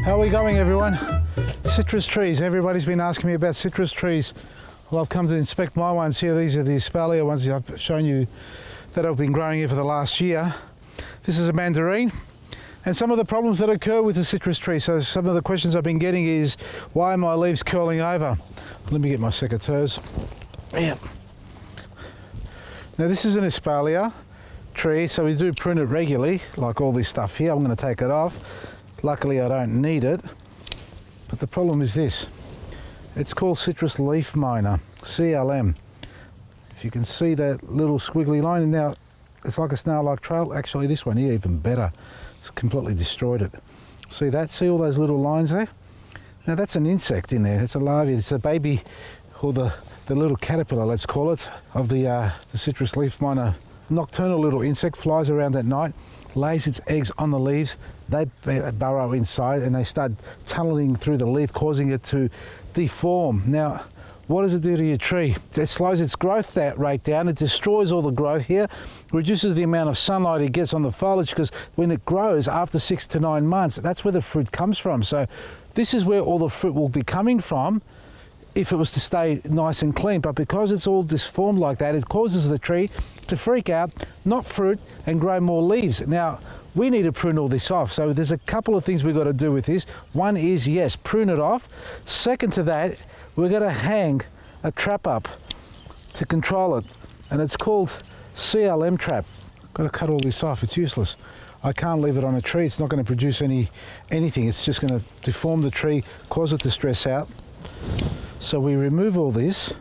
How are we going, everyone? Citrus trees. Everybody's been asking me about citrus trees. Well, I've come to inspect my ones here. These are the espalier ones I've shown you that I've been growing here for the last year. This is a mandarin. And some of the problems that occur with the citrus tree. So some of the questions I've been getting is, why are my leaves curling over? Let me get my secateurs. Yeah. Now this is an espalier tree, so we do prune it regularly, like all this stuff here. I'm going to take it off. Luckily I don't need it. But the problem is this. It's called citrus leaf miner, CLM. If you can see that little squiggly line, now it's like a snail-like trail. Actually this one here even better. It's completely destroyed it. See that? See all those little lines there? Now that's an insect in there. It's a larvae. It's a baby, or the little caterpillar, let's call it, of the citrus leaf miner. Nocturnal little insect, flies around at night, lays its eggs on the leaves. They burrow inside and they start tunneling through the leaf, causing it to deform. Now, what does it do to your tree? It slows its growth rate down. It destroys all the growth here, reduces the amount of sunlight it gets on the foliage, because when it grows after 6 to 9 months, that's where the fruit comes from. So this is where all the fruit will be coming from if it was to stay nice and clean. But because it's all disformed like that, it causes the tree to freak out, not fruit, and grow more leaves. Now, we need to prune all this off. So there's a couple of things we've got to do with this. One is, yes, prune it off. Second to that, we're going to hang a trap up to control it. And it's called CLM trap. Got to cut all this off, it's useless. I can't leave it on a tree. It's not going to produce anything. It's just going to deform the tree, cause it to stress out. So we remove all this.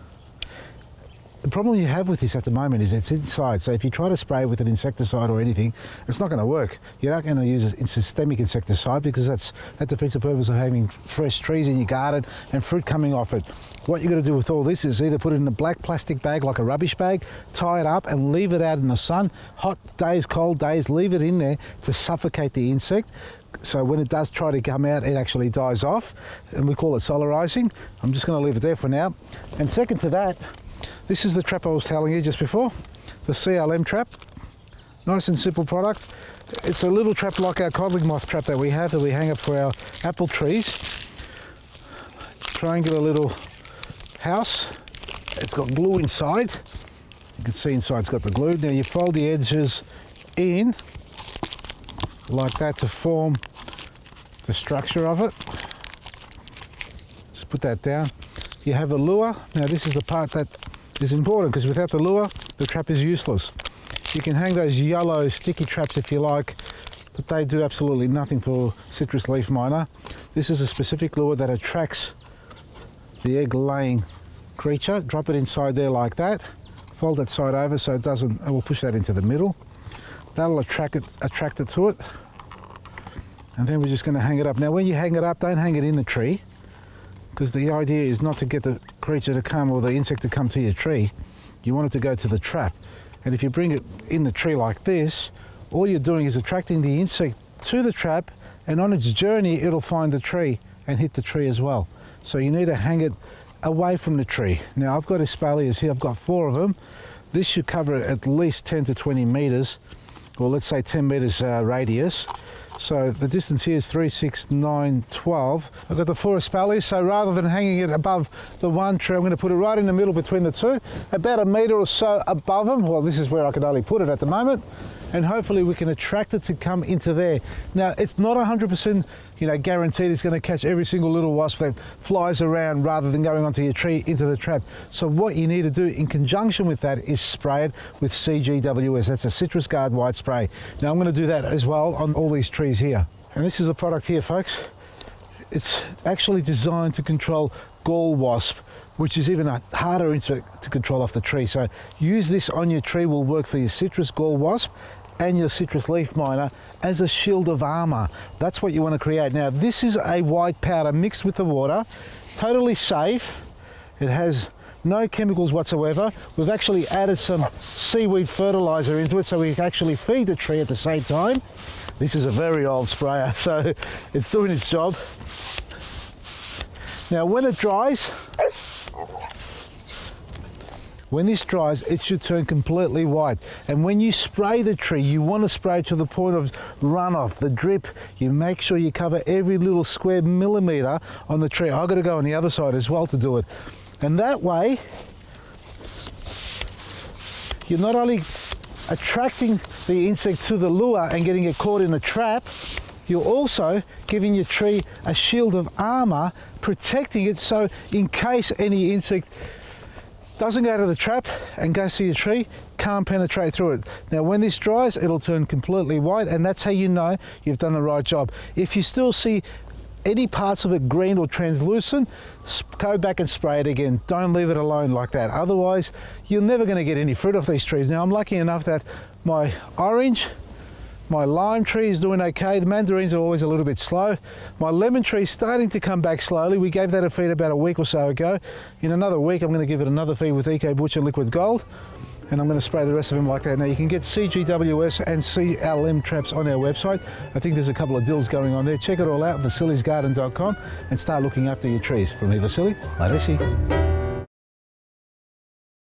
The problem you have with this at the moment is it's inside. So if you try to spray with an insecticide or anything, it's not going to work. You're not going to use a systemic insecticide, because that defeats the purpose of having fresh trees in your garden and fruit coming off it. What you're going to do with all this is either put it in a black plastic bag, like a rubbish bag, tie it up and leave it out in the sun. Hot days, cold days, leave it in there to suffocate the insect. So when it does try to come out, it actually dies off, and we call it solarizing. I'm just going to leave it there for now. And second to that, this is the trap I was telling you just before, the CLM trap. Nice and simple product. It's a little trap like our codling moth trap that we have, that we hang up for our apple trees. Triangular little house. It's got glue inside. You can see inside it's got the glue. Now you fold the edges in like that to form the structure of it. Just put that down. You have a lure. Now this is the part that is important, because without the lure, the trap is useless. You can hang those yellow sticky traps if you like, but they do absolutely nothing for citrus leaf miner. This is a specific lure that attracts the egg-laying creature. Drop it inside there like that. Fold that side over so it doesn't, and we'll push that into the middle. That'll attract it to it. And then we're just going to hang it up. Now when you hang it up, don't hang it in the tree, because the idea is not to get the creature to come, or the insect to come to your tree. You want it to go to the trap. And if you bring it in the tree like this, all you're doing is attracting the insect to the trap, and on its journey it'll find the tree and hit the tree as well. So you need to hang it away from the tree. Now I've got espaliers here, I've got 4 of them. This should cover at least 10 to 20 meters, or let's say 10 meters radius. So the distance here is 3, 6, 9, 12. I've got the 4 espaliers, so rather than hanging it above the one tree, I'm going to put it right in the middle between the 2, about a metre or so above them. Well, this is where I can only put it at the moment, and hopefully we can attract it to come into there. Now, it's not 100% guaranteed it's going to catch every single little wasp that flies around rather than going onto your tree into the trap. So what you need to do in conjunction with that is spray it with CGWS. That's a Citrus Guard White Spray. Now I'm going to do that as well on all these trees here. And this is the product here, folks. It's actually designed to control gall wasp, which is even a harder insect to control off the tree. So use this on your tree, will work for your citrus gall wasp and your citrus leaf miner as a shield of armor. That's what you want to create. Now this is a white powder mixed with the water, totally safe. It has no chemicals whatsoever. We've actually added some seaweed fertilizer into it, so we can actually feed the tree at the same time. This is a very old sprayer, so it's doing its job. Now when it dries, When this dries, it should turn completely white. And when you spray the tree, you want to spray to the point of runoff, the drip. You make sure you cover every little square millimetre on the tree. I've got to go on the other side as well to do it. And that way, you're not only attracting the insect to the lure and getting it caught in a trap, you're also giving your tree a shield of armour, protecting it so in case any insect doesn't go to the trap and goes to your tree, can't penetrate through it. Now when this dries, it'll turn completely white, and that's how you know you've done the right job. If you still see any parts of it green or translucent, go back and spray it again. Don't leave it alone like that. Otherwise, you're never going to get any fruit off these trees. Now, I'm lucky enough that my orange, my lime tree is doing okay. The mandarins are always a little bit slow. My lemon tree is starting to come back slowly. We gave that a feed about a week or so ago. In another week, I'm going to give it another feed with Eco Butcher Liquid Gold, and I'm going to spray the rest of them like that. Now you can get CGWS and CLM traps on our website. I think there's a couple of deals going on there. Check it all out, vasilisgarden.com, and start looking after your trees. From me, Vasily, Maresi.